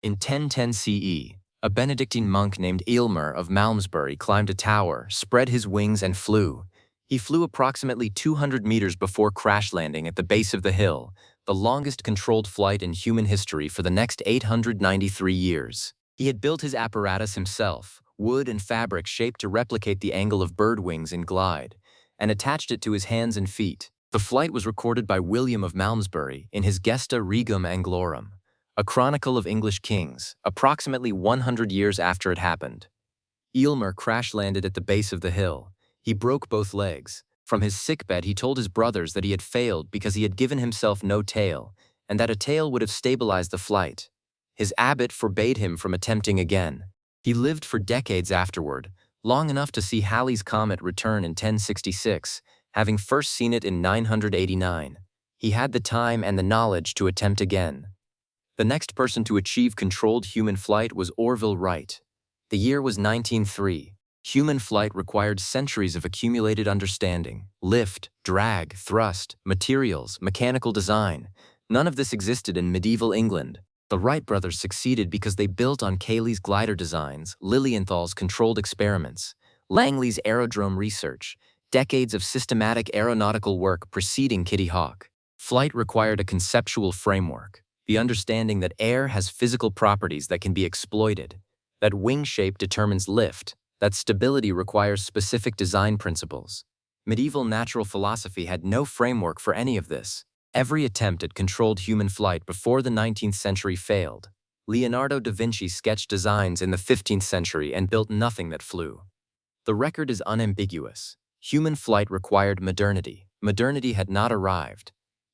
In 1010 CE, a Benedictine monk named Aylmer of Malmesbury climbed a tower, spread his wings, and flew. He flew approximately 200 meters before crash landing at the base of the hill, the longest controlled flight in human history for the next 893 years. He had built his apparatus himself, wood and fabric shaped to replicate the angle of bird wings in glide, and attached it to his hands and feet. The flight was recorded by William of Malmesbury in his Gesta Regum Anglorum, a chronicle of English kings, approximately 100 years after it happened. Aylmer crash-landed at the base of the hill. He broke both legs. From his sickbed, he told his brothers that he had failed because he had given himself no tail, and that a tail would have stabilized the flight. His abbot forbade him from attempting again. He lived for decades afterward, long enough to see Halley's comet return in 1066, having first seen it in 989. He had the time and the knowledge to attempt again. The next person to achieve controlled human flight was Orville Wright. The year was 1903. Human flight required centuries of accumulated understanding: lift, drag, thrust, materials, mechanical design. None of this existed in medieval England. The Wright brothers succeeded because they built on Cayley's glider designs, Lilienthal's controlled experiments, Langley's aerodrome research, decades of systematic aeronautical work preceding Kitty Hawk. Flight required a conceptual framework: the understanding that air has physical properties that can be exploited, that wing shape determines lift, that stability requires specific design principles. Medieval natural philosophy had no framework for any of this. Every attempt at controlled human flight before the 19th century failed. Leonardo da Vinci sketched designs in the 15th century and built nothing that flew. The record is unambiguous. Human flight required modernity. Modernity had not arrived.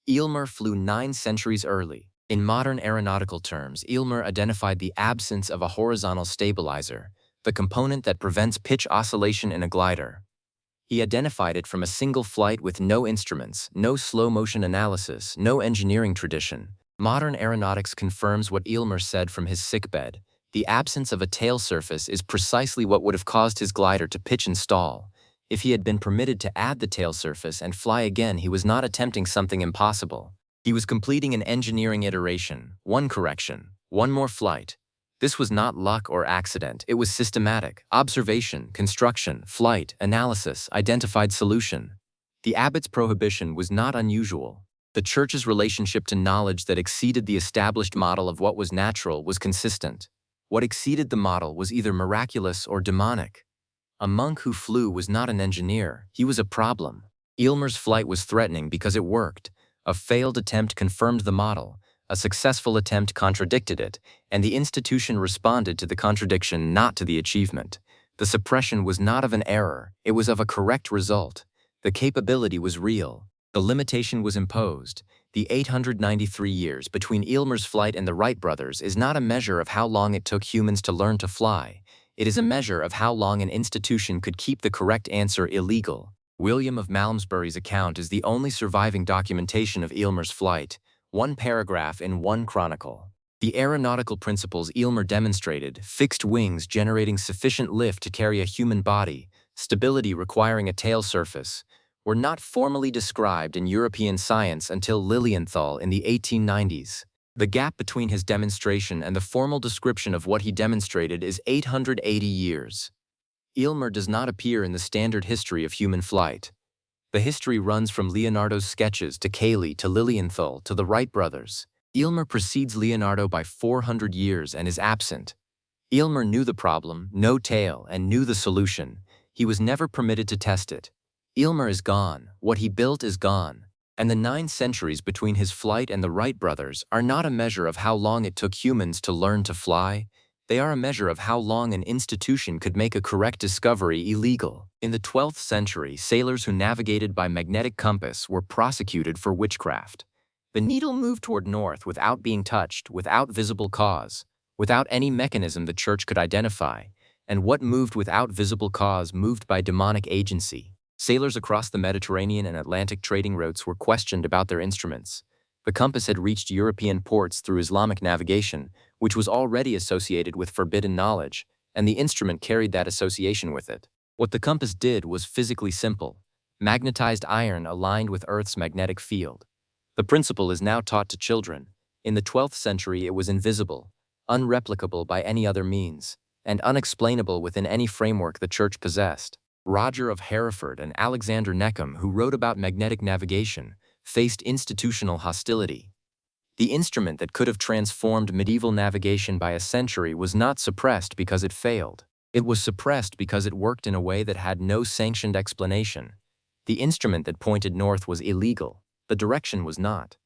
Aylmer flew 9 centuries early. In modern aeronautical terms, Aylmer identified the absence of a horizontal stabilizer, the component that prevents pitch oscillation in a glider. He identified it from a single flight with no instruments, no slow-motion analysis, no engineering tradition. Modern aeronautics confirms what Aylmer said from his sickbed: the absence of a tail surface is precisely what would have caused his glider to pitch and stall. If he had been permitted to add the tail surface and fly again, he was not attempting something impossible. He was completing an engineering iteration, one correction, one more flight. This was not luck or accident, it was systematic: observation, construction, flight, analysis, identified solution. The abbot's prohibition was not unusual. The church's relationship to knowledge that exceeded the established model of what was natural was consistent. What exceeded the model was either miraculous or demonic. A monk who flew was not an engineer, he was a problem. Aylmer's flight was threatening because it worked. A failed attempt confirmed the model. A successful attempt contradicted it, and the institution responded to the contradiction, not to the achievement. The suppression was not of an error, it was of a correct result. The capability was real. The limitation was imposed. The 893 years between Aylmer's flight and the Wright brothers is not a measure of how long it took humans to learn to fly. It is a measure of how long an institution could keep the correct answer illegal. William of Malmesbury's account is the only surviving documentation of Aylmer's flight. One paragraph in one chronicle. The aeronautical principles Aylmer demonstrated: fixed wings generating sufficient lift to carry a human body, stability requiring a tail surface, were not formally described in European science until Lilienthal in the 1890s. The gap between his demonstration and the formal description of what he demonstrated is 880 years. Aylmer does not appear in the standard history of human flight. The history runs from Leonardo's sketches to Cayley to Lilienthal to the Wright brothers. Aylmer precedes Leonardo by 400 years and is absent. Aylmer knew the problem, no tail, and knew the solution. He was never permitted to test it. Aylmer is gone, what he built is gone. And the 9 centuries between his flight and the Wright brothers are not a measure of how long it took humans to learn to fly. They are a measure of how long an institution could make a correct discovery illegal. In the 12th century, sailors who navigated by magnetic compass were prosecuted for witchcraft. The needle moved toward north without being touched, without visible cause, without any mechanism the church could identify, and what moved without visible cause moved by demonic agency. Sailors across the Mediterranean and Atlantic trading routes were questioned about their instruments. The compass had reached European ports through Islamic navigation, which was already associated with forbidden knowledge, and the instrument carried that association with it. What the compass did was physically simple: magnetized iron aligned with Earth's magnetic field. The principle is now taught to children. In the 12th century, it was invisible. unreplicable by any other means, and unexplainable within any framework the Church possessed. Roger of Hereford and Alexander Neckham, who wrote about magnetic navigation, faced institutional hostility. The instrument that could have transformed medieval navigation by a century was not suppressed because it failed. It was suppressed because it worked in a way that had no sanctioned explanation. The instrument that pointed north was illegal. The direction was not.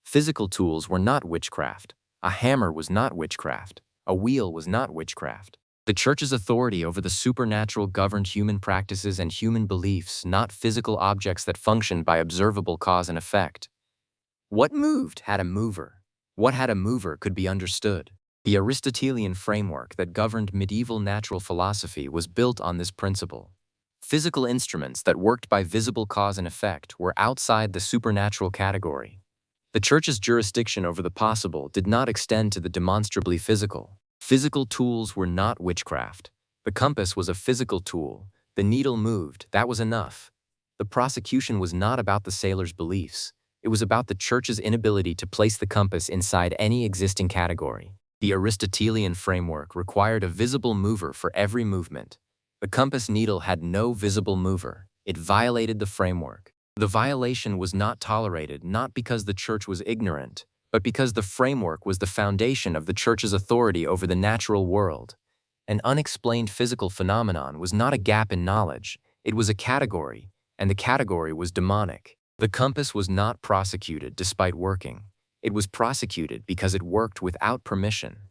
Physical tools were not witchcraft. A hammer was not witchcraft. A wheel was not witchcraft. The Church's authority over the supernatural governed human practices and human beliefs, not physical objects that functioned by observable cause and effect. What moved had a mover. What had a mover could be understood. The Aristotelian framework that governed medieval natural philosophy was built on this principle. Physical instruments that worked by visible cause and effect were outside the supernatural category. The Church's jurisdiction over the possible did not extend to the demonstrably physical. Physical tools were not witchcraft. The compass was a physical tool. The needle moved, that was enough. The prosecution was not about the sailor's beliefs. It was about the Church's inability to place the compass inside any existing category. The Aristotelian framework required a visible mover for every movement. The compass needle had no visible mover. It violated the framework. The violation was not tolerated not because the Church was ignorant, but because the framework was the foundation of the Church's authority over the natural world. An unexplained physical phenomenon was not a gap in knowledge, it was a category, and the category was demonic. The compass was not prosecuted despite working. It was prosecuted because it worked without permission.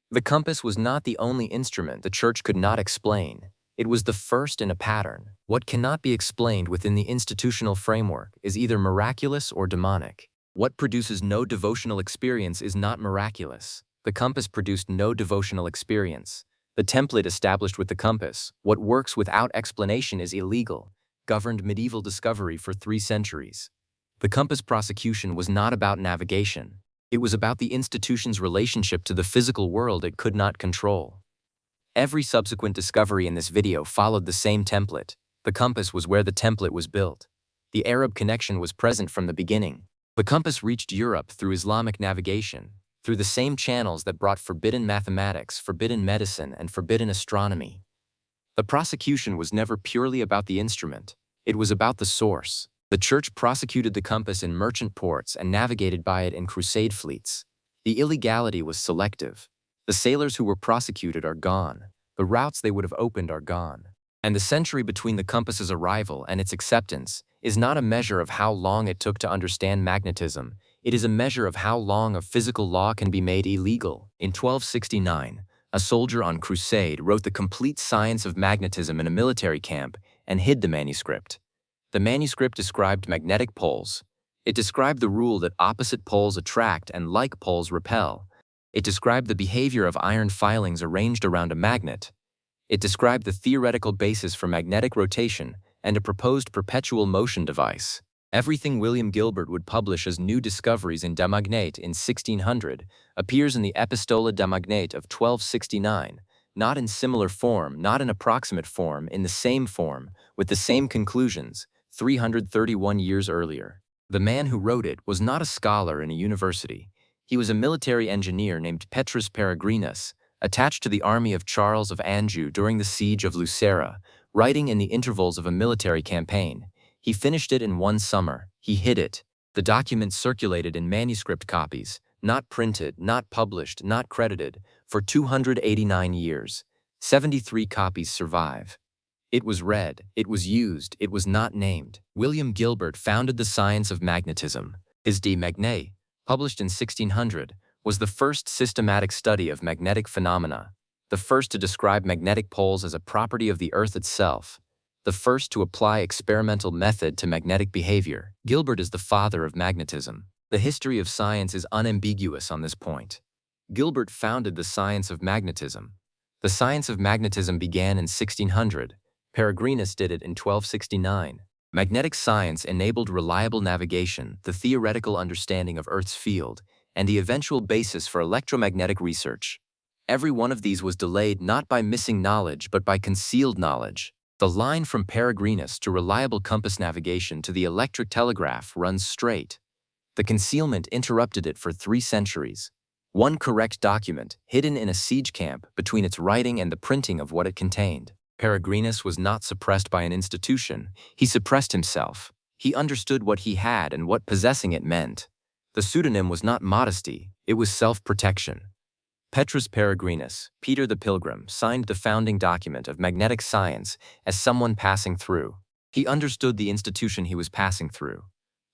The compass was not the only instrument the Church could not explain. It was the first in a pattern. What cannot be explained within the institutional framework is either miraculous or demonic. What produces no devotional experience is not miraculous. The compass produced no devotional experience. The template established with the compass, what works without explanation is illegal, governed medieval discovery for 3 centuries. The compass prosecution was not about navigation. It was about the institution's relationship to the physical world it could not control. Every subsequent discovery in this video followed the same template. The compass was where the template was built. The Arab connection was present from the beginning. The compass reached Europe through Islamic navigation, through the same channels that brought forbidden mathematics, forbidden medicine, and forbidden astronomy. The prosecution was never purely about the instrument. It was about the source. The Church prosecuted the compass in merchant ports and navigated by it in crusade fleets. The illegality was selective. The sailors who were prosecuted are gone. The routes they would have opened are gone. And the century between the compass's arrival and its acceptance is not a measure of how long it took to understand magnetism. It is a measure of how long a physical law can be made illegal. In 1269, a soldier on crusade wrote the complete science of magnetism in a military camp and hid the manuscript. The manuscript described magnetic poles. It described the rule that opposite poles attract and like poles repel. It described the behavior of iron filings arranged around a magnet. It described the theoretical basis for magnetic rotation and a proposed perpetual motion device. Everything William Gilbert would publish as new discoveries in De Magnete in 1600 appears in the Epistola de Magnete of 1269, not in similar form, not in approximate form, in the same form, with the same conclusions, 331 years earlier. The man who wrote it was not a scholar in a university. He was a military engineer named Petrus Peregrinus, attached to the army of Charles of Anjou during the siege of Lucera, writing in the intervals of a military campaign. He finished it in one summer. He hid it. The document circulated in manuscript copies, not printed, not published, not credited, for 289 years. 73 copies survive. It was read, it was used, it was not named. William Gilbert founded the science of magnetism. His De Magnete, published in 1600, was the first systematic study of magnetic phenomena, the first to describe magnetic poles as a property of the Earth itself, the first to apply experimental method to magnetic behavior. Gilbert is the father of magnetism. The history of science is unambiguous on this point. Gilbert founded the science of magnetism. The science of magnetism began in 1600. Peregrinus did it in 1269. Magnetic science enabled reliable navigation, the theoretical understanding of Earth's field, and the eventual basis for electromagnetic research. Every one of these was delayed not by missing knowledge but by concealed knowledge. The line from Peregrinus to reliable compass navigation to the electric telegraph runs straight. The concealment interrupted it for 3 centuries. One correct document, hidden in a siege camp between its writing and the printing of what it contained. Peregrinus was not suppressed by an institution, he suppressed himself. He understood what he had and what possessing it meant. The pseudonym was not modesty, it was self-protection. Petrus Peregrinus, Peter the Pilgrim, signed the founding document of magnetic science as someone passing through. He understood the institution he was passing through.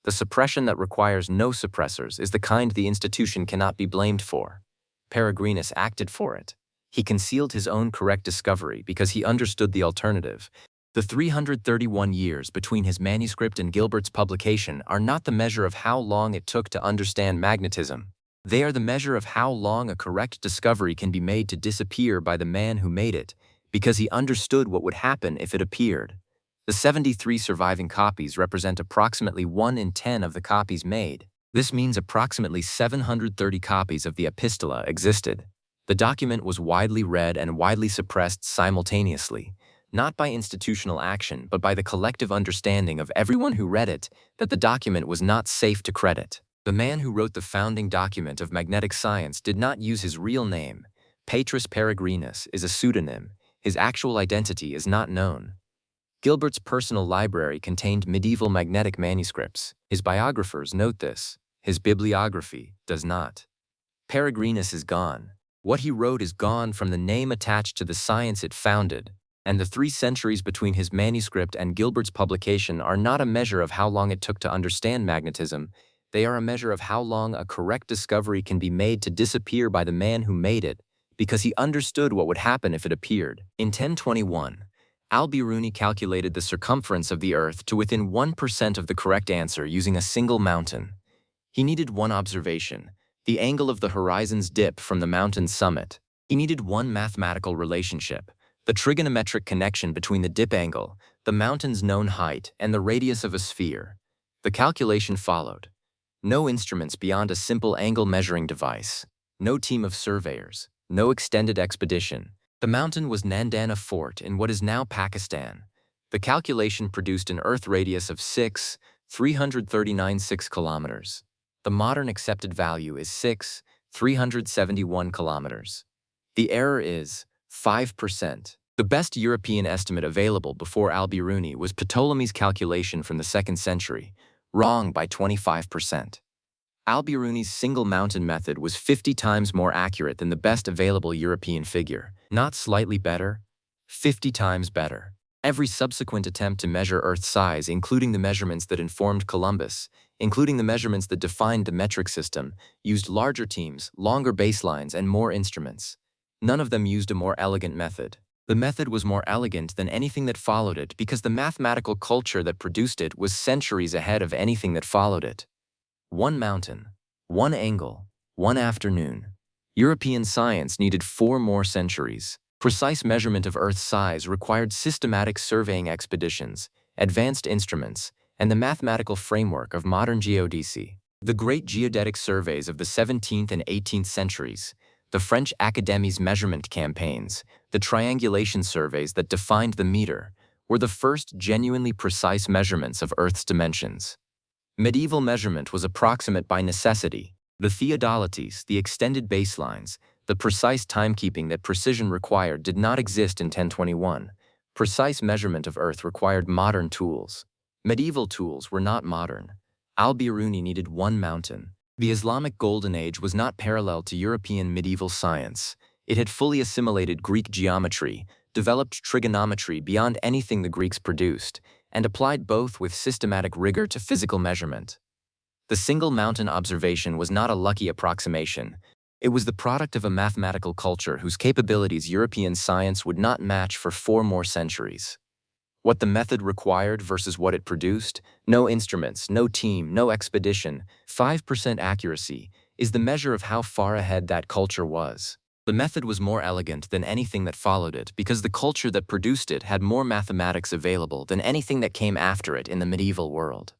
The suppression that requires no suppressors is the kind the institution cannot be blamed for. Peregrinus acted for it. He concealed his own correct discovery because he understood the alternative. The 331 years between his manuscript and Gilbert's publication are not the measure of how long it took to understand magnetism. They are the measure of how long a correct discovery can be made to disappear by the man who made it, because he understood what would happen if it appeared. The 73 surviving copies represent approximately 1 in 10 of the copies made. This means approximately 730 copies of the epistola existed. The document was widely read and widely suppressed simultaneously, not by institutional action but by the collective understanding of everyone who read it that the document was not safe to credit. The man who wrote the founding document of magnetic science did not use his real name. Petrus Peregrinus is a pseudonym. His actual identity is not known. Gilbert's personal library contained medieval magnetic manuscripts. His biographers note this. His bibliography does not. Peregrinus is gone. What he wrote is gone from the name attached to the science it founded, and the 3 centuries between his manuscript and Gilbert's publication are not a measure of how long it took to understand magnetism. They are a measure of how long a correct discovery can be made to disappear by the man who made it, because he understood what would happen if it appeared. In 1021, Al-Biruni calculated the circumference of the Earth to within 1% of the correct answer using a single mountain. He needed one observation, the angle of the horizon's dip from the mountain's summit. He needed one mathematical relationship, the trigonometric connection between the dip angle, the mountain's known height, and the radius of a sphere. The calculation followed. No instruments beyond a simple angle measuring device. No team of surveyors. No extended expedition. The mountain was Nandana Fort in what is now Pakistan. The calculation produced an Earth radius of 6,339 kilometers. The modern accepted value is 6,371 kilometers. The error is 5%. The best European estimate available before Al-Biruni was Ptolemy's calculation from the 2nd century, wrong by 25%. Al-Biruni's single mountain method was 50 times more accurate than the best available European figure. Not slightly better, 50 times better. Every subsequent attempt to measure Earth's size, including the measurements that informed Columbus, including the measurements that defined the metric system, used larger teams, longer baselines, and more instruments. None of them used a more elegant method. The method was more elegant than anything that followed it because the mathematical culture that produced it was centuries ahead of anything that followed it. One mountain, one angle, one afternoon. European science needed 4 more centuries. Precise measurement of Earth's size required systematic surveying expeditions, advanced instruments, and the mathematical framework of modern geodesy. The great geodetic surveys of the 17th and 18th centuries, the French Académie's measurement campaigns, the triangulation surveys that defined the meter, were the first genuinely precise measurements of Earth's dimensions. Medieval measurement was approximate by necessity. The theodolites, the extended baselines, the precise timekeeping that precision required did not exist in 1021. Precise measurement of Earth required modern tools. Medieval tools were not modern. Al-Biruni needed one mountain. The Islamic Golden Age was not parallel to European medieval science. It had fully assimilated Greek geometry, developed trigonometry beyond anything the Greeks produced, and applied both with systematic rigor to physical measurement. The single mountain observation was not a lucky approximation. It was the product of a mathematical culture whose capabilities European science would not match for 4 more centuries. What the method required versus what it produced, no instruments, no team, no expedition, 5% accuracy, is the measure of how far ahead that culture was. The method was more elegant than anything that followed it because the culture that produced it had more mathematics available than anything that came after it in the medieval world.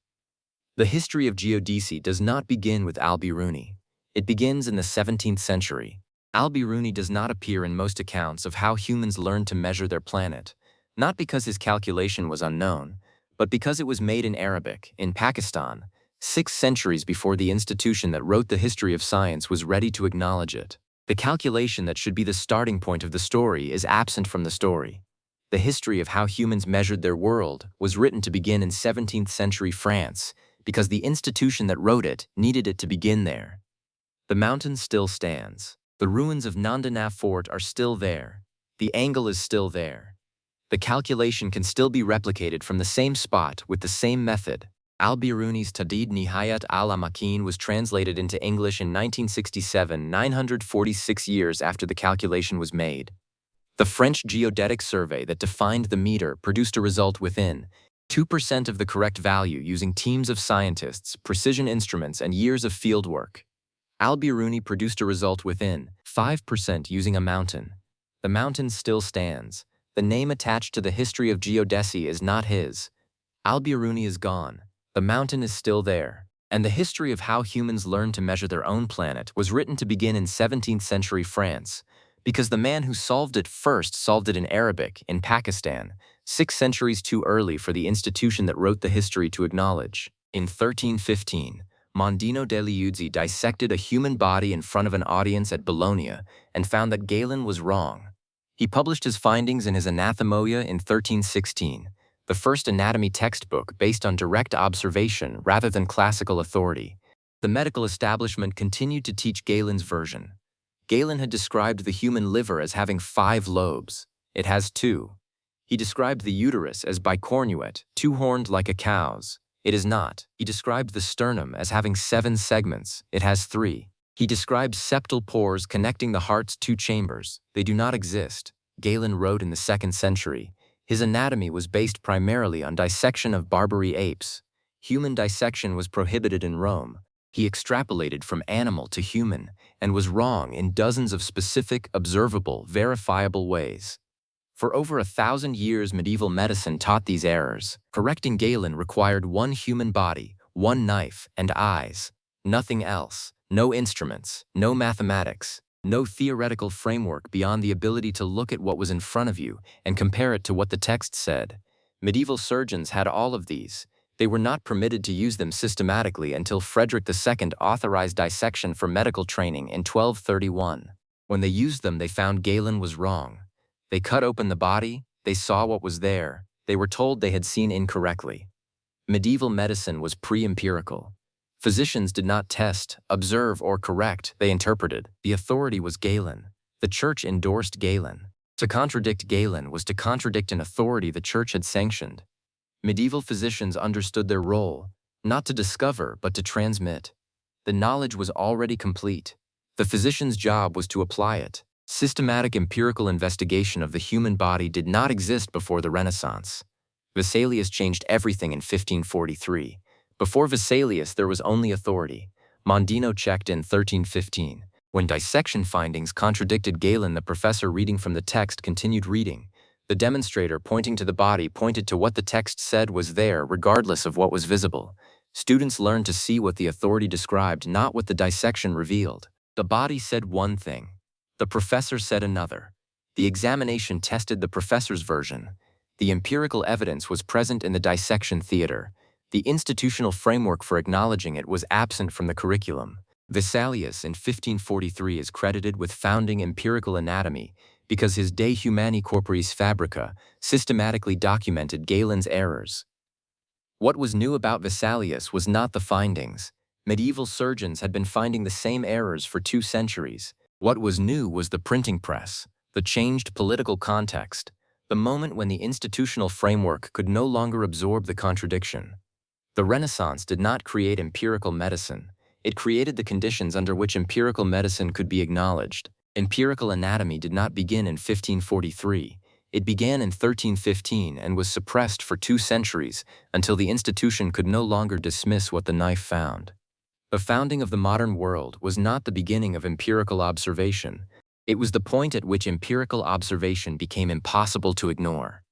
The history of geodesy does not begin with Al-Biruni. It begins in the 17th century. Al-Biruni does not appear in most accounts of how humans learned to measure their planet, not because his calculation was unknown, but because it was made in Arabic, in Pakistan, 6 centuries before the institution that wrote the history of science was ready to acknowledge it. The calculation that should be the starting point of the story is absent from the story. The history of how humans measured their world was written to begin in 17th century France, because the institution that wrote it needed it to begin there. The mountain still stands. The ruins of Nandana Fort are still there. The angle is still there. The calculation can still be replicated from the same spot with the same method. Al-Biruni's Tadid Nihayat al-Amakin was translated into English in 1967, 946 years after the calculation was made. The French geodetic survey that defined the meter produced a result within 2% of the correct value using teams of scientists, precision instruments, and years of fieldwork. Al-Biruni produced a result within 5% using a mountain. The mountain still stands. The name attached to the history of geodesy is not his. Al-Biruni is gone. The mountain is still there. And the history of how humans learned to measure their own planet was written to begin in 17th century France, because the man who solved it first solved it in Arabic, in Pakistan, 6 centuries too early for the institution that wrote the history to acknowledge. In 1315, Mondino degli Uzi dissected a human body in front of an audience at Bologna and found that Galen was wrong. He published his findings in his Anathemoia in 1316, the first anatomy textbook based on direct observation rather than classical authority. The medical establishment continued to teach Galen's version. Galen had described the human liver as having 5 lobes. It has 2. He described the uterus as bicornuate, 2-horned like a cow's. It is not. He described the sternum as having 7 segments. It has 3. He described septal pores connecting the heart's 2 chambers. They do not exist. Galen wrote in the 2nd century. His anatomy was based primarily on dissection of Barbary apes. Human dissection was prohibited in Rome. He extrapolated from animal to human and was wrong in dozens of specific, observable, verifiable ways. For over 1,000 years, medieval medicine taught these errors. Correcting Galen required 1 human body, 1 knife, and eyes. Nothing else. No instruments, no mathematics, no theoretical framework beyond the ability to look at what was in front of you and compare it to what the text said. Medieval surgeons had all of these. They were not permitted to use them systematically until Frederick II authorized dissection for medical training in 1231. When they used them, they found Galen was wrong. They cut open the body, they saw what was there, they were told they had seen incorrectly. Medieval medicine was pre-empirical. Physicians did not test, observe, or correct, they interpreted. The authority was Galen. The church endorsed Galen. To contradict Galen was to contradict an authority the church had sanctioned. Medieval physicians understood their role, not to discover but to transmit. The knowledge was already complete. The physician's job was to apply it. Systematic empirical investigation of the human body did not exist before the Renaissance. Vesalius changed everything in 1543. Before Vesalius, there was only authority. Mondino checked in 1315. When dissection findings contradicted Galen, the professor reading from the text continued reading. The demonstrator pointing to the body pointed to what the text said was there, regardless of what was visible. Students learned to see what the authority described, not what the dissection revealed. The body said one thing. The professor said another. The examination tested the professor's version. The empirical evidence was present in the dissection theater. The institutional framework for acknowledging it was absent from the curriculum. Vesalius in 1543 is credited with founding empirical anatomy because his De Humani Corporis Fabrica systematically documented Galen's errors. What was new about Vesalius was not the findings. Medieval surgeons had been finding the same errors for 2 centuries. What was new was the printing press, the changed political context, the moment when the institutional framework could no longer absorb the contradiction. The Renaissance did not create empirical medicine. It created the conditions under which empirical medicine could be acknowledged. Empirical anatomy did not begin in 1543. It began in 1315 and was suppressed for 2 centuries until the institution could no longer dismiss what the knife found. The founding of the modern world was not the beginning of empirical observation. It was the point at which empirical observation became impossible to ignore.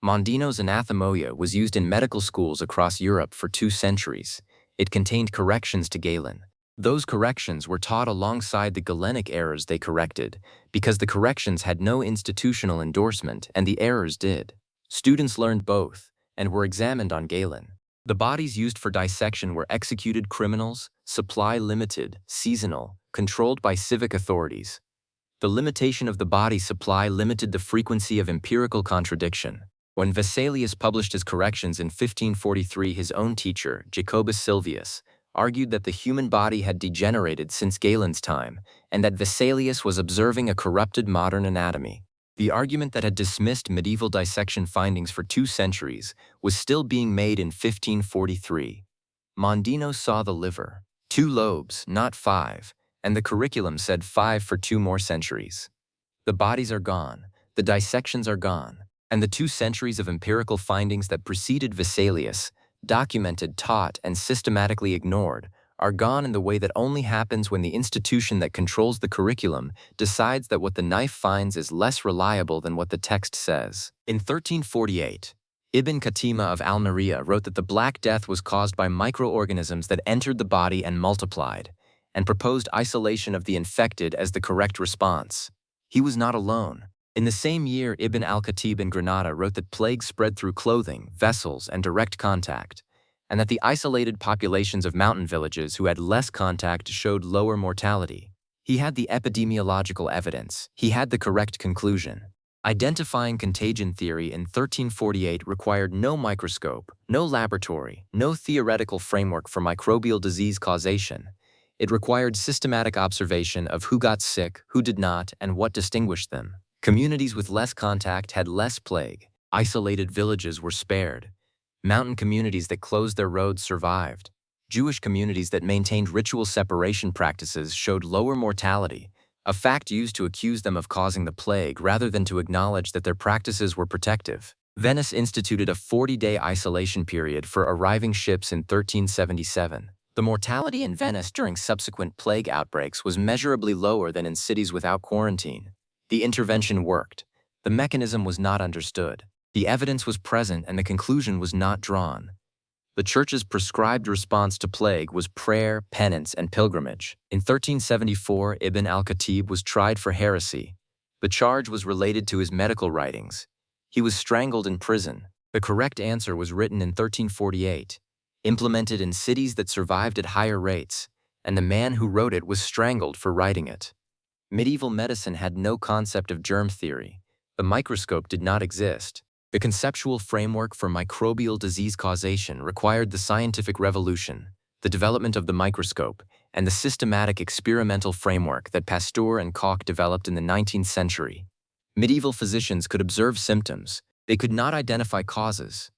Mondino's Anathemoia was used in medical schools across Europe for 2 centuries. It contained corrections to Galen. Those corrections were taught alongside the Galenic errors they corrected, because the corrections had no institutional endorsement and the errors did. Students learned both, and were examined on Galen. The bodies used for dissection were executed criminals, supply limited, seasonal, controlled by civic authorities. The limitation of the body supply limited the frequency of empirical contradiction. When Vesalius published his corrections in 1543, his own teacher, Jacobus Silvius, argued that the human body had degenerated since Galen's time, and that Vesalius was observing a corrupted modern anatomy. The argument that had dismissed medieval dissection findings for 2 centuries was still being made in 1543. Mondino saw the liver, 2 lobes, not 5, and the curriculum said 5 for 2 more centuries. The bodies are gone, the dissections are gone, and the 2 centuries of empirical findings that preceded Vesalius, documented, taught, and systematically ignored, are gone in the way that only happens when the institution that controls the curriculum decides that what the knife finds is less reliable than what the text says. In 1348, Ibn Khatima of Almeria wrote that the Black Death was caused by microorganisms that entered the body and multiplied, and proposed isolation of the infected as the correct response. He was not alone. In the same year, Ibn al-Khatib in Granada wrote that plague spread through clothing, vessels, and direct contact, and that the isolated populations of mountain villages who had less contact showed lower mortality. He had the epidemiological evidence. He had the correct conclusion. Identifying contagion theory in 1348 required no microscope, no laboratory, no theoretical framework for microbial disease causation. It required systematic observation of who got sick, who did not, and what distinguished them. Communities with less contact had less plague. Isolated villages were spared. Mountain communities that closed their roads survived. Jewish communities that maintained ritual separation practices showed lower mortality, a fact used to accuse them of causing the plague rather than to acknowledge that their practices were protective. Venice instituted a 40-day isolation period for arriving ships in 1377. The mortality in Venice during subsequent plague outbreaks was measurably lower than in cities without quarantine. The intervention worked. The mechanism was not understood. The evidence was present and the conclusion was not drawn. The Church's prescribed response to plague was prayer, penance, and pilgrimage. In 1374, Ibn al-Khatib was tried for heresy. The charge was related to his medical writings. He was strangled in prison. The correct answer was written in 1348, implemented in cities that survived at higher rates, and the man who wrote it was strangled for writing it. Medieval medicine had no concept of germ theory. The microscope did not exist. The conceptual framework for microbial disease causation required the scientific revolution, the development of the microscope, and the systematic experimental framework that Pasteur and Koch developed in the 19th century. Medieval physicians could observe symptoms. They could not identify causes.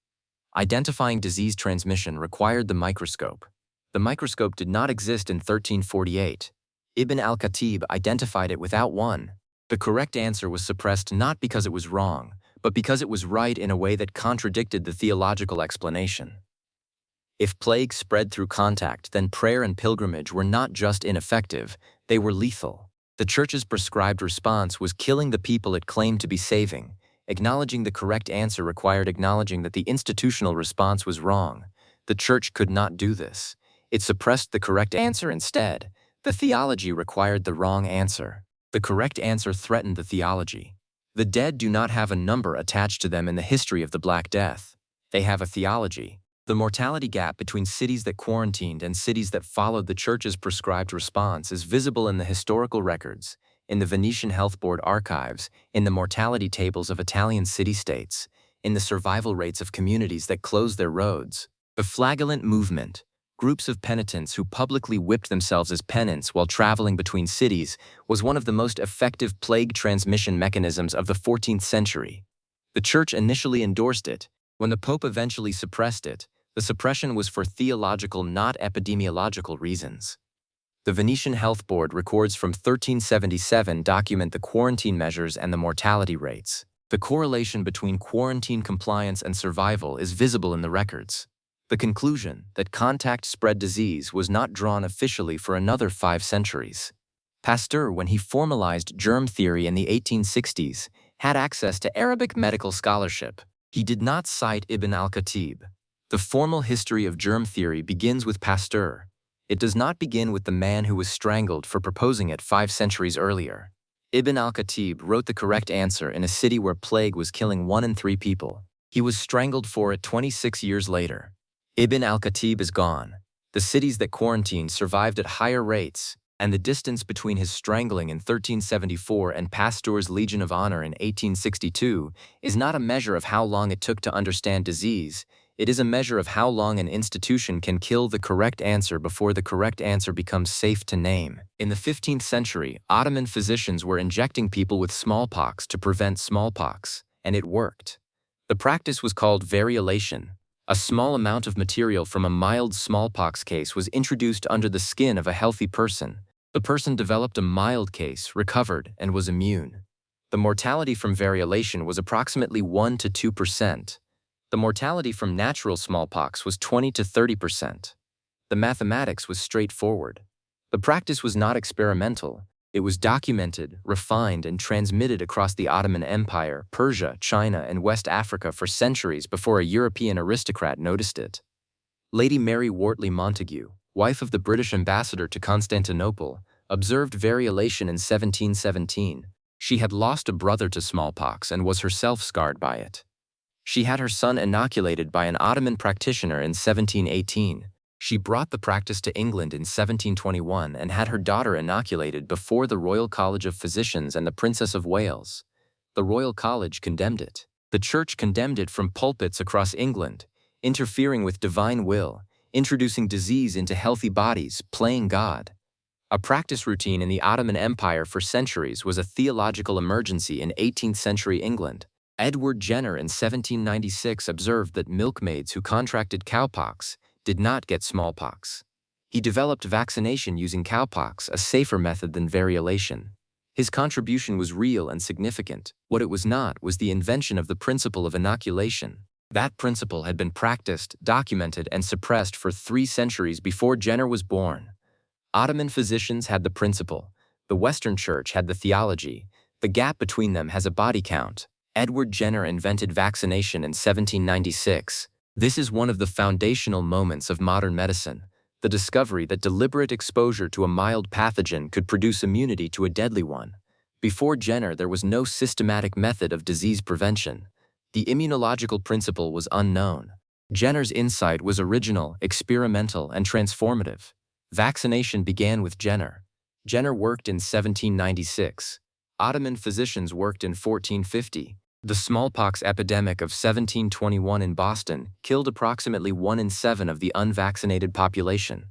Identifying disease transmission required the microscope. The microscope did not exist in 1348. Ibn al-Khatib identified it without one. The correct answer was suppressed not because it was wrong, but because it was right in a way that contradicted the theological explanation. If plague spread through contact, then prayer and pilgrimage were not just ineffective, they were lethal. The Church's prescribed response was killing the people it claimed to be saving. Acknowledging the correct answer required acknowledging that the institutional response was wrong. The Church could not do this. It suppressed the correct answer instead. The theology required the wrong answer. The correct answer threatened the theology. The dead do not have a number attached to them in the history of the Black Death. They have a theology. The mortality gap between cities that quarantined and cities that followed the Church's prescribed response is visible in the historical records, in the Venetian Health Board archives, in the mortality tables of Italian city-states, in the survival rates of communities that closed their roads. The flagellant movement, groups of penitents who publicly whipped themselves as penance while traveling between cities, was one of the most effective plague transmission mechanisms of the 14th century. The Church initially endorsed it. When the Pope eventually suppressed it, the suppression was for theological, not epidemiological reasons. The Venetian Health Board records from 1377 document the quarantine measures and the mortality rates. The correlation between quarantine compliance and survival is visible in the records. The conclusion that contact spread disease was not drawn officially for another 5 centuries. Pasteur, when he formalized germ theory in the 1860s, had access to Arabic medical scholarship. He did not cite Ibn al-Khatib. The formal history of germ theory begins with Pasteur. It does not begin with the man who was strangled for proposing it 5 centuries earlier. Ibn al-Khatib wrote the correct answer in a city where plague was killing 1 in 3 people. He was strangled for it 26 years later. Ibn al-Khatib is gone. The cities that quarantined survived at higher rates, and the distance between his strangling in 1374 and Pasteur's Legion of Honor in 1862 is not a measure of how long it took to understand disease. It is a measure of how long an institution can kill the correct answer before the correct answer becomes safe to name. In the 15th century, Ottoman physicians were injecting people with smallpox to prevent smallpox, and it worked. The practice was called variolation. A small amount of material from a mild smallpox case was introduced under the skin of a healthy person. The person developed a mild case, recovered, and was immune. The mortality from variolation was approximately 1 to 2%. The mortality from natural smallpox was 20 to 30%. The mathematics was straightforward. The practice was not experimental. It was documented, refined, and transmitted across the Ottoman Empire, Persia, China, and West Africa for centuries before a European aristocrat noticed it. Lady Mary Wortley Montagu, wife of the British ambassador to Constantinople, observed variolation in 1717. She had lost a brother to smallpox and was herself scarred by it. She had her son inoculated by an Ottoman practitioner in 1718. She brought the practice to England in 1721 and had her daughter inoculated before the Royal College of Physicians and the Princess of Wales. The Royal College condemned it. The Church condemned it from pulpits across England, interfering with divine will, introducing disease into healthy bodies, playing God. A practice routine in the Ottoman Empire for centuries was a theological emergency in 18th century England. Edward Jenner in 1796 observed that milkmaids who contracted cowpox did not get smallpox. He developed vaccination using cowpox, a safer method than variolation. His contribution was real and significant. What it was not was the invention of the principle of inoculation. That principle had been practiced, documented, and suppressed for 3 centuries before Jenner was born. Ottoman physicians had the principle. The Western Church had the theology. The gap between them has a body count. Edward Jenner invented vaccination in 1796. This is one of the foundational moments of modern medicine, the discovery that deliberate exposure to a mild pathogen could produce immunity to a deadly one. Before Jenner, there was no systematic method of disease prevention. The immunological principle was unknown. Jenner's insight was original, experimental, and transformative. Vaccination began with Jenner. Jenner worked in 1796. Ottoman physicians worked in 1450. The smallpox epidemic of 1721 in Boston killed approximately 1 in 7 of the unvaccinated population.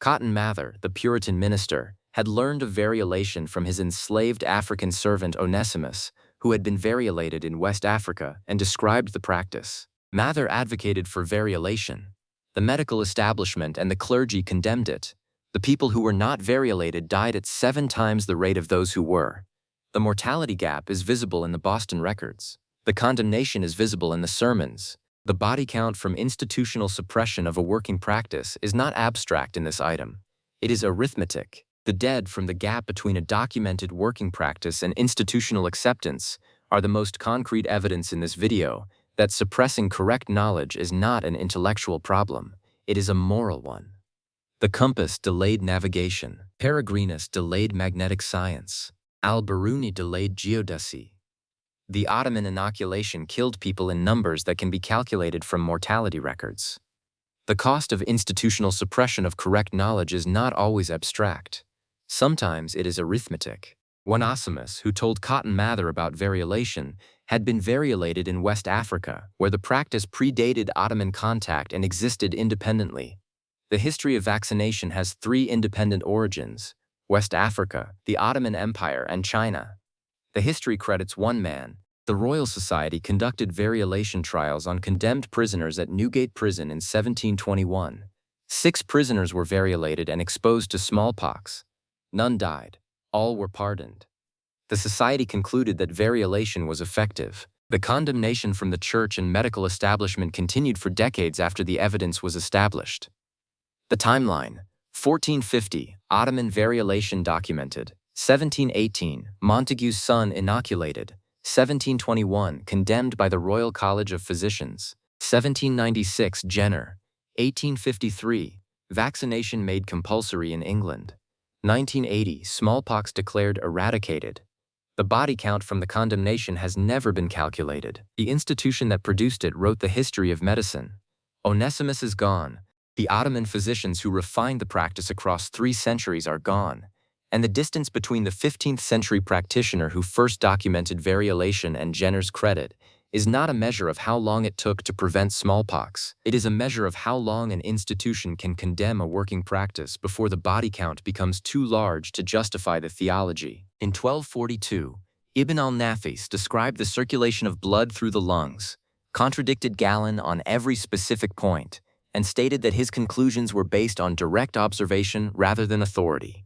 Cotton Mather, the Puritan minister, had learned of variolation from his enslaved African servant Onesimus, who had been variolated in West Africa, and described the practice. Mather advocated for variolation. The medical establishment and the clergy condemned it. The people who were not variolated died at 7 times the rate of those who were. The mortality gap is visible in the Boston records. The condemnation is visible in the sermons. The body count from institutional suppression of a working practice is not abstract in this item. It is arithmetic. The dead from the gap between a documented working practice and institutional acceptance are the most concrete evidence in this video that suppressing correct knowledge is not an intellectual problem. It is a moral one. The compass delayed navigation. Peregrinus delayed magnetic science. Al-Biruni delayed geodesy. The Ottoman inoculation killed people in numbers that can be calculated from mortality records. The cost of institutional suppression of correct knowledge is not always abstract. Sometimes it is arithmetic. Onesimus, who told Cotton Mather about variolation, had been variolated in West Africa, where the practice predated Ottoman contact and existed independently. The history of vaccination has 3 independent origins: West Africa, the Ottoman Empire, and China. The history credits one man. The Royal Society conducted variolation trials on condemned prisoners at Newgate Prison in 1721. 6 prisoners were variolated and exposed to smallpox. None died. All were pardoned. The society concluded that variolation was effective. The condemnation from the church and medical establishment continued for decades after the evidence was established. The timeline: 1450, Ottoman variolation documented. 1718, Montagu's son inoculated. 1721, condemned by the Royal College of Physicians. 1796, Jenner. 1853, vaccination made compulsory in England. 1980, smallpox declared eradicated. The body count from the condemnation has never been calculated. The institution that produced it wrote the history of medicine. Onesimus is gone. The Ottoman physicians who refined the practice across 3 centuries are gone. And the distance between the 15th century practitioner who first documented variolation and Jenner's credit is not a measure of how long it took to prevent smallpox. It is a measure of how long an institution can condemn a working practice before the body count becomes too large to justify the theology. In 1242, Ibn al-Nafis described the circulation of blood through the lungs, contradicted Galen on every specific point, and stated that his conclusions were based on direct observation rather than authority.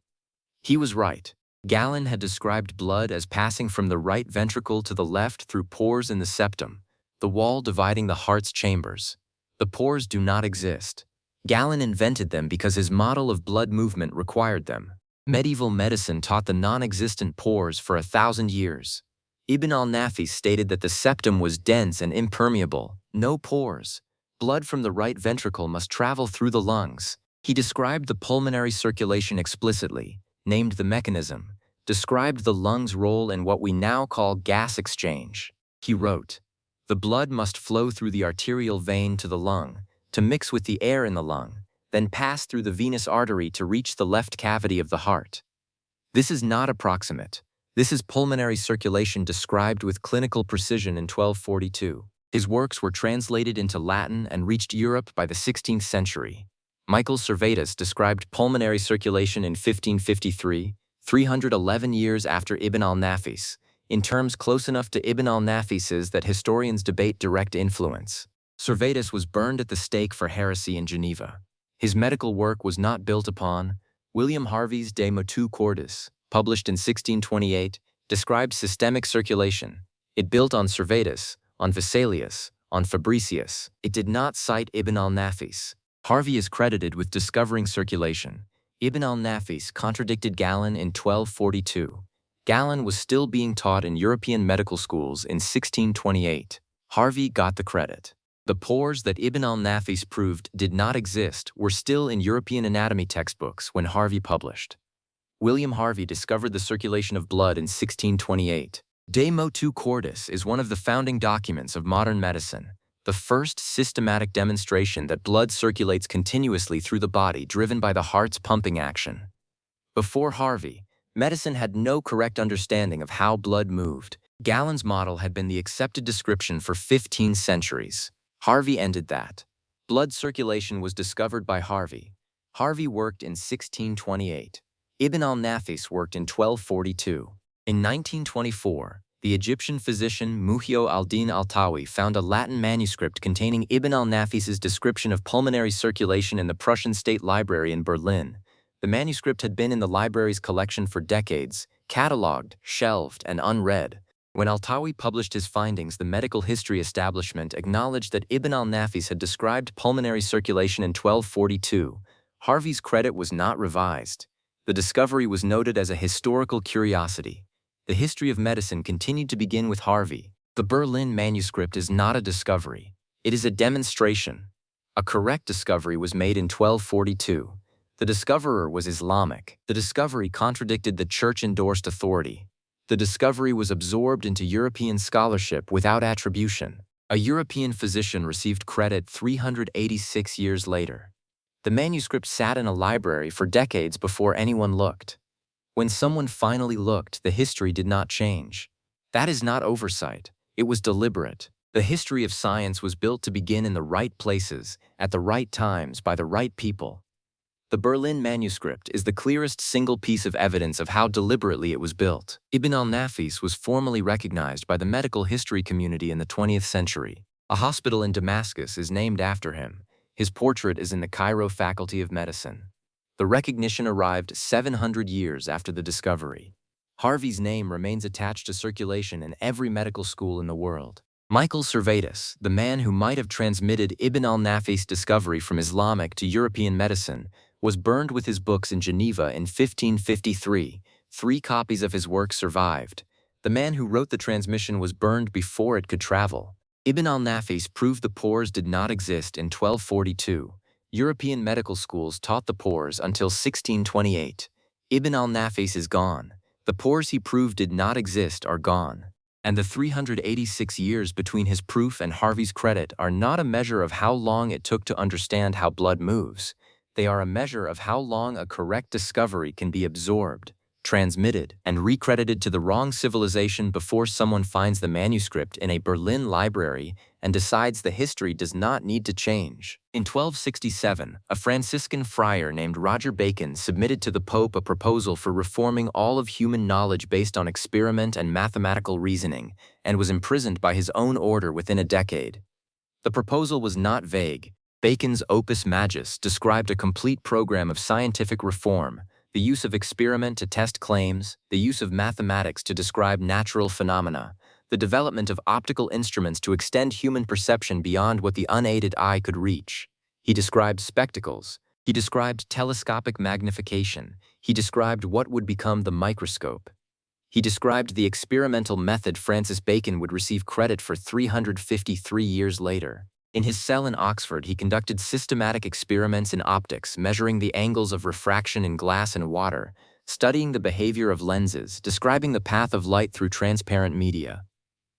He was right. Galen had described blood as passing from the right ventricle to the left through pores in the septum, the wall dividing the heart's chambers. The pores do not exist. Galen invented them because his model of blood movement required them. Medieval medicine taught the non-existent pores for 1,000 years. Ibn al-Nafis stated that the septum was dense and impermeable, no pores. Blood from the right ventricle must travel through the lungs. He described the pulmonary circulation explicitly, named the mechanism, described the lungs' role in what we now call gas exchange. He wrote, "The blood must flow through the arterial vein to the lung, to mix with the air in the lung, then pass through the venous artery to reach the left cavity of the heart." This is not approximate. This is pulmonary circulation described with clinical precision in 1242. His works were translated into Latin and reached Europe by the 16th century. Michael Servetus described pulmonary circulation in 1553, 311 years after Ibn al-Nafis, in terms close enough to Ibn al-Nafis's that historians debate direct influence. Servetus was burned at the stake for heresy in Geneva. His medical work was not built upon. William Harvey's De Motu Cordis, published in 1628, described systemic circulation. It built on Servetus, on Vesalius, on Fabricius. It did not cite Ibn al-Nafis. Harvey is credited with discovering circulation. Ibn al-Nafis contradicted Galen in 1242. Galen was still being taught in European medical schools in 1628. Harvey got the credit. The pores that Ibn al-Nafis proved did not exist were still in European anatomy textbooks when Harvey published. William Harvey discovered the circulation of blood in 1628. De Motu Cordis is one of the founding documents of modern medicine, the first systematic demonstration that blood circulates continuously through the body driven by the heart's pumping action. Before Harvey, medicine had no correct understanding of how blood moved. Galen's model had been the accepted description for 15 centuries. Harvey ended that. Blood circulation was discovered by Harvey. Harvey worked in 1628. Ibn al-Nafis worked in 1242. In 1924, the Egyptian physician Muhyo al-Din al-Tawi found a Latin manuscript containing Ibn al-Nafis's description of pulmonary circulation in the Prussian State Library in Berlin. The manuscript had been in the library's collection for decades, catalogued, shelved, and unread. When al-Tawi published his findings, the medical history establishment acknowledged that Ibn al-Nafis had described pulmonary circulation in 1242. Harvey's credit was not revised. The discovery was noted as a historical curiosity. The history of medicine continued to begin with Harvey. The Berlin manuscript is not a discovery. It is a demonstration. A correct discovery was made in 1242. The discoverer was Islamic. The discovery contradicted the church-endorsed authority. The discovery was absorbed into European scholarship without attribution. A European physician received credit 386 years later. The manuscript sat in a library for decades before anyone looked. When someone finally looked, the history did not change. That is not oversight. It was deliberate. The history of science was built to begin in the right places, at the right times, by the right people. The Berlin manuscript is the clearest single piece of evidence of how deliberately it was built. Ibn al-Nafis was formally recognized by the medical history community in the 20th century. A hospital in Damascus is named after him. His portrait is in the Cairo Faculty of Medicine. The recognition arrived 700 years after the discovery. Harvey's name remains attached to circulation in every medical school in the world. Michael Servetus, the man who might have transmitted Ibn al-Nafis' discovery from Islamic to European medicine, was burned with his books in Geneva in 1553. 3 copies of his work survived. The man who wrote the transmission was burned before it could travel. Ibn al-Nafis proved the pores did not exist in 1242. European medical schools taught the pores until 1628. Ibn al-Nafis is gone. The pores he proved did not exist are gone. And the 386 years between his proof and Harvey's credit are not a measure of how long it took to understand how blood moves. They are a measure of how long a correct discovery can be absorbed, transmitted, and recredited to the wrong civilization before someone finds the manuscript in a Berlin library and decides the history does not need to change. In 1267, a Franciscan friar named Roger Bacon submitted to the Pope a proposal for reforming all of human knowledge based on experiment and mathematical reasoning, and was imprisoned by his own order within a decade. The proposal was not vague. Bacon's Opus Majus described a complete program of scientific reform, the use of experiment to test claims, the use of mathematics to describe natural phenomena, the development of optical instruments to extend human perception beyond what the unaided eye could reach. He described spectacles. He described telescopic magnification. He described what would become the microscope. He described the experimental method Francis Bacon would receive credit for 353 years later. In his cell in Oxford, he conducted systematic experiments in optics, measuring the angles of refraction in glass and water, studying the behavior of lenses, describing the path of light through transparent media.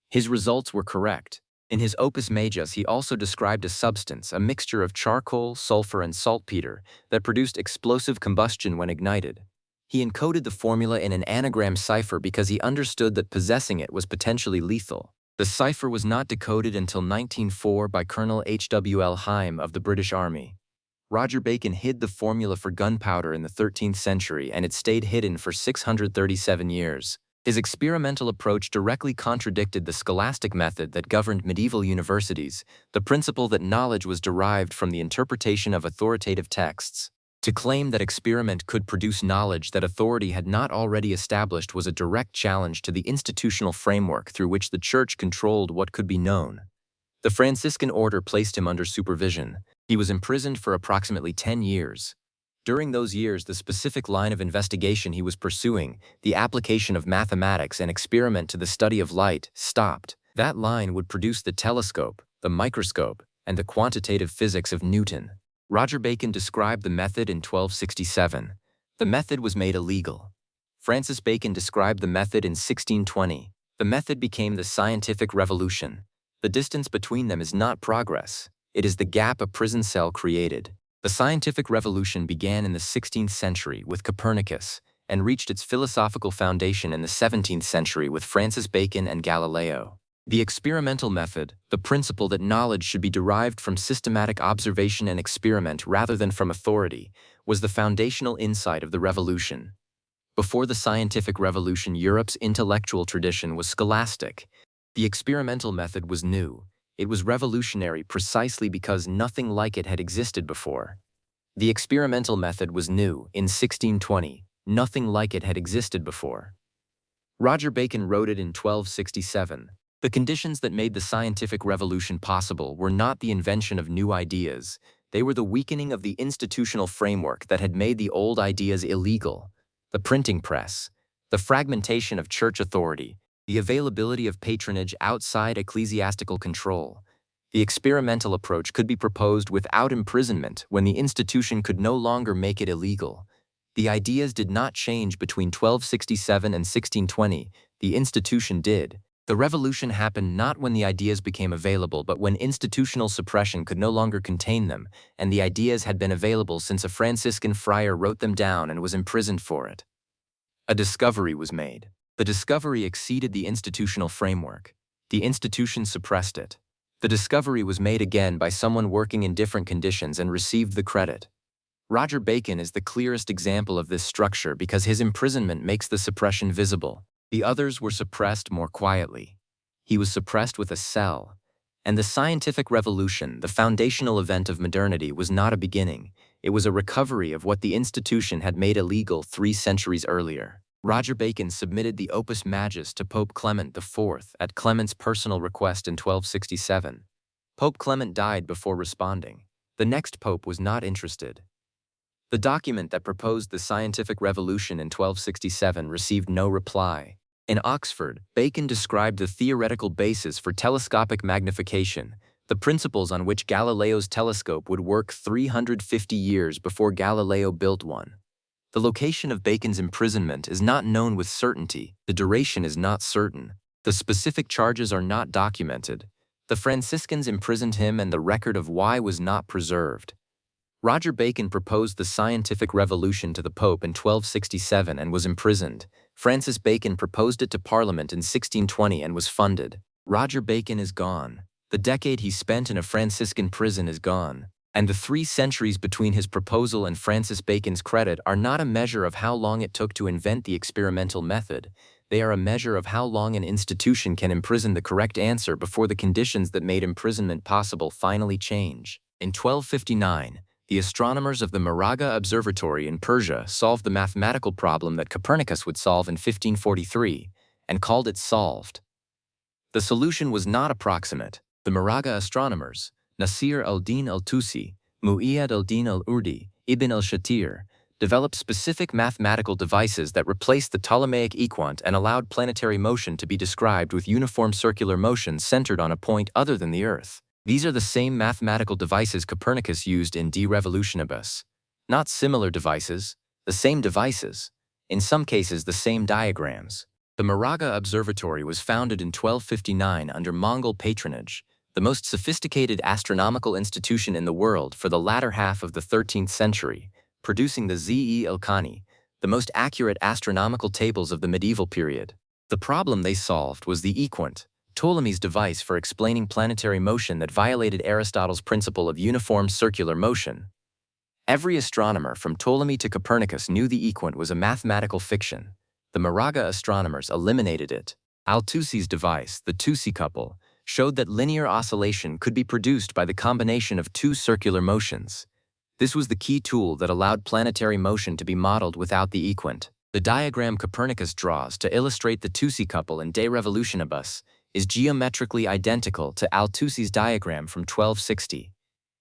His results were correct. In his Opus Majus, he also described a substance, a mixture of charcoal, sulfur, and saltpeter, that produced explosive combustion when ignited. He encoded the formula in an anagram cipher because he understood that possessing it was potentially lethal. The cipher was not decoded until 1904 by Colonel H.W.L. Hyme of the British Army. Roger Bacon hid the formula for gunpowder in the 13th century, and it stayed hidden for 637 years. His experimental approach directly contradicted the scholastic method that governed medieval universities, the principle that knowledge was derived from the interpretation of authoritative texts. To claim that experiment could produce knowledge that authority had not already established was a direct challenge to the institutional framework through which the Church controlled what could be known. The Franciscan order placed him under supervision. He was imprisoned for approximately 10 years. During those years, the specific line of investigation he was pursuing, the application of mathematics and experiment to the study of light, stopped. That line would produce the telescope, the microscope, and the quantitative physics of Newton. Roger Bacon described the method in 1267. The method was made illegal. Francis Bacon described the method in 1620. The method became the scientific revolution. The distance between them is not progress. It is the gap a prison cell created. The scientific revolution began in the 16th century with Copernicus and reached its philosophical foundation in the 17th century with Francis Bacon and Galileo. The experimental method, the principle that knowledge should be derived from systematic observation and experiment rather than from authority, was the foundational insight of the revolution. Before the scientific revolution, Europe's intellectual tradition was scholastic. The experimental method was new. It was revolutionary precisely because nothing like it had existed before. The experimental method was new in 1620. Nothing like it had existed before. Roger Bacon wrote it in 1267. The conditions that made the scientific revolution possible were not the invention of new ideas. They were the weakening of the institutional framework that had made the old ideas illegal. The printing press, the fragmentation of church authority, the availability of patronage outside ecclesiastical control. The experimental approach could be proposed without imprisonment when the institution could no longer make it illegal. The ideas did not change between 1267 and 1620. The institution did. The revolution happened not when the ideas became available, but when institutional suppression could no longer contain them, and the ideas had been available since a Franciscan friar wrote them down and was imprisoned for it. A discovery was made. The discovery exceeded the institutional framework. The institution suppressed it. The discovery was made again by someone working in different conditions and received the credit. Roger Bacon is the clearest example of this structure because his imprisonment makes the suppression visible. The others were suppressed more quietly. He was suppressed with a cell. And the scientific revolution, the foundational event of modernity, was not a beginning. It was a recovery of what the institution had made illegal 3 centuries earlier. Roger Bacon submitted the Opus Majus to Pope Clement IV at Clement's personal request in 1267. Pope Clement died before responding. The next pope was not interested. The document that proposed the scientific revolution in 1267 received no reply. In Oxford, Bacon described the theoretical basis for telescopic magnification, the principles on which Galileo's telescope would work 350 years before Galileo built one. The location of Bacon's imprisonment is not known with certainty. The duration is not certain. The specific charges are not documented. The Franciscans imprisoned him and the record of why was not preserved. Roger Bacon proposed the scientific revolution to the Pope in 1267 and was imprisoned. Francis Bacon proposed it to Parliament in 1620 and was funded. Roger Bacon is gone. The decade he spent in a Franciscan prison is gone. And the 3 centuries between his proposal and Francis Bacon's credit are not a measure of how long it took to invent the experimental method. They are a measure of how long an institution can imprison the correct answer before the conditions that made imprisonment possible finally change. In 1259, the astronomers of the Maraga Observatory in Persia solved the mathematical problem that Copernicus would solve in 1543, and called it solved. The solution was not approximate. The Maraga astronomers, Nasir al-Din al-Tusi, Mu'iyad al-Din al-Urdi, Ibn al-Shatir, developed specific mathematical devices that replaced the Ptolemaic equant and allowed planetary motion to be described with uniform circular motion centered on a point other than the Earth. These are the same mathematical devices Copernicus used in De Revolutionibus. Not similar devices, the same devices. In some cases, the same diagrams. The Maraga Observatory was founded in 1259 under Mongol patronage, the most sophisticated astronomical institution in the world for the latter half of the 13th century, producing the Zi-e-Ilkhani, the most accurate astronomical tables of the medieval period. The problem they solved was the equant, Ptolemy's device for explaining planetary motion that violated Aristotle's principle of uniform circular motion. Every astronomer from Ptolemy to Copernicus knew the equant was a mathematical fiction. The Maraga astronomers eliminated it. Al-Tusi's device, the Tusi couple, showed that linear oscillation could be produced by the combination of 2 circular motions. This was the key tool that allowed planetary motion to be modeled without the equant. The diagram Copernicus draws to illustrate the Tusi couple in De Revolutionibus is geometrically identical to Al-Tusi's diagram from 1260.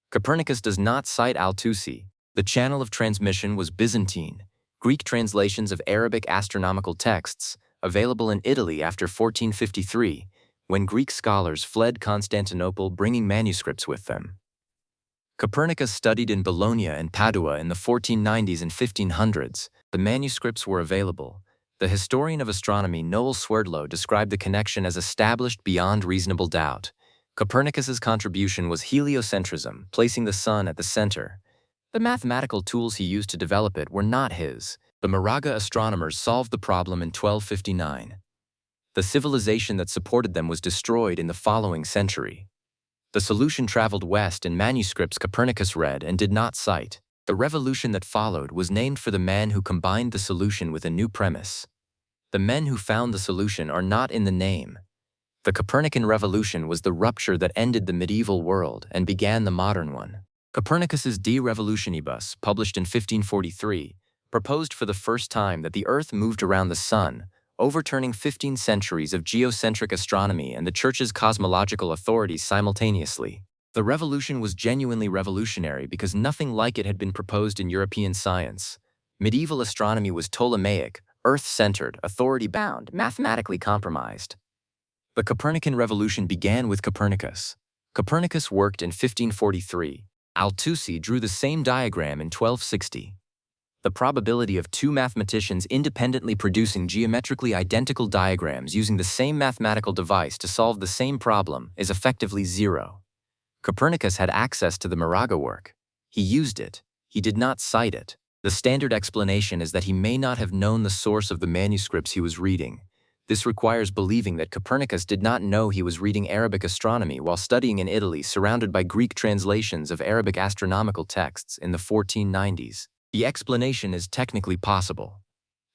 Copernicus does not cite Al-Tusi. The channel of transmission was Byzantine, Greek translations of Arabic astronomical texts, available in Italy after 1453, when Greek scholars fled Constantinople bringing manuscripts with them. Copernicus studied in Bologna and Padua in the 1490s and 1500s. The manuscripts were available. The historian of astronomy Noel Swerdlow described the connection as established beyond reasonable doubt. Copernicus's contribution was heliocentrism, placing the sun at the center. The mathematical tools he used to develop it were not his. The Maraga astronomers solved the problem in 1259. The civilization that supported them was destroyed in the following century. The solution traveled west in manuscripts Copernicus read and did not cite. The revolution that followed was named for the man who combined the solution with a new premise. The men who found the solution are not in the name. The Copernican Revolution was the rupture that ended the medieval world and began the modern one. Copernicus's De Revolutionibus, published in 1543, proposed for the first time that the Earth moved around the Sun, overturning 15 centuries of geocentric astronomy and the Church's cosmological authorities simultaneously. The revolution was genuinely revolutionary because nothing like it had been proposed in European science. Medieval astronomy was Ptolemaic, Earth-centered, authority-bound, mathematically compromised. The Copernican Revolution began with Copernicus. Copernicus worked in 1543. Al-Tusi drew the same diagram in 1260. The probability of 2 mathematicians independently producing geometrically identical diagrams using the same mathematical device to solve the same problem is effectively 0. Copernicus had access to the Maraga work. He used it. He did not cite it. The standard explanation is that he may not have known the source of the manuscripts he was reading. This requires believing that Copernicus did not know he was reading Arabic astronomy while studying in Italy surrounded by Greek translations of Arabic astronomical texts in the 1490s. The explanation is technically possible.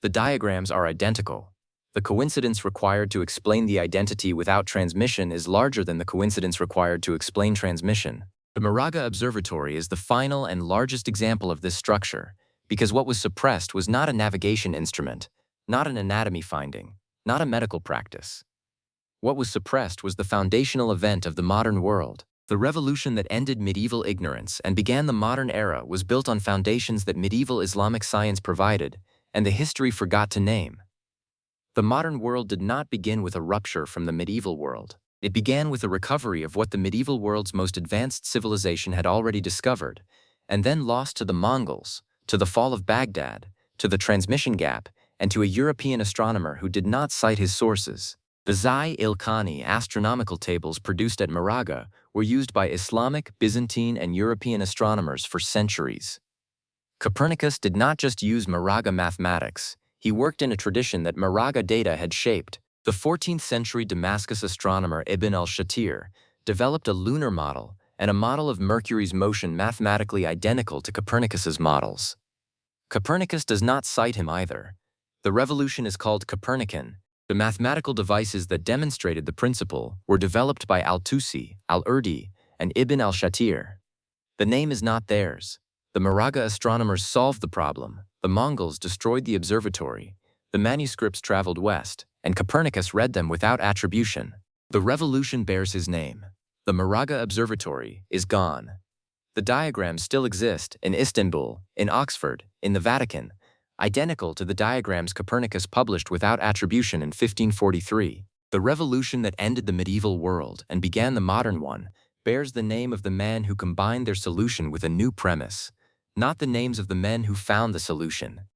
The diagrams are identical. The coincidence required to explain the identity without transmission is larger than the coincidence required to explain transmission. The Maraga Observatory is the final and largest example of this structure, because what was suppressed was not a navigation instrument, not an anatomy finding, not a medical practice. What was suppressed was the foundational event of the modern world. The revolution that ended medieval ignorance and began the modern era was built on foundations that medieval Islamic science provided, and the history forgot to name. The modern world did not begin with a rupture from the medieval world. It began with a recovery of what the medieval world's most advanced civilization had already discovered, and then lost to the Mongols, to the fall of Baghdad, to the transmission gap, and to a European astronomer who did not cite his sources. The Zai-il-Khani astronomical tables produced at Moraga were used by Islamic, Byzantine, and European astronomers for centuries. Copernicus did not just use Moraga mathematics, he worked in a tradition that Moraga data had shaped. The 14th century Damascus astronomer Ibn al-Shatir developed a lunar model and a model of Mercury's motion mathematically identical to Copernicus's models. Copernicus does not cite him either. The revolution is called Copernican. The mathematical devices that demonstrated the principle were developed by al-Tusi, al-Urdi, and Ibn al-Shatir. The name is not theirs. The Moraga astronomers solved the problem, the Mongols destroyed the observatory, the manuscripts traveled west, and Copernicus read them without attribution. The revolution bears his name. The Moraga Observatory is gone. The diagrams still exist in Istanbul, in Oxford, in the Vatican, identical to the diagrams Copernicus published without attribution in 1543. The revolution that ended the medieval world and began the modern one bears the name of the man who combined their solution with a new premise, not the names of the men who found the solution.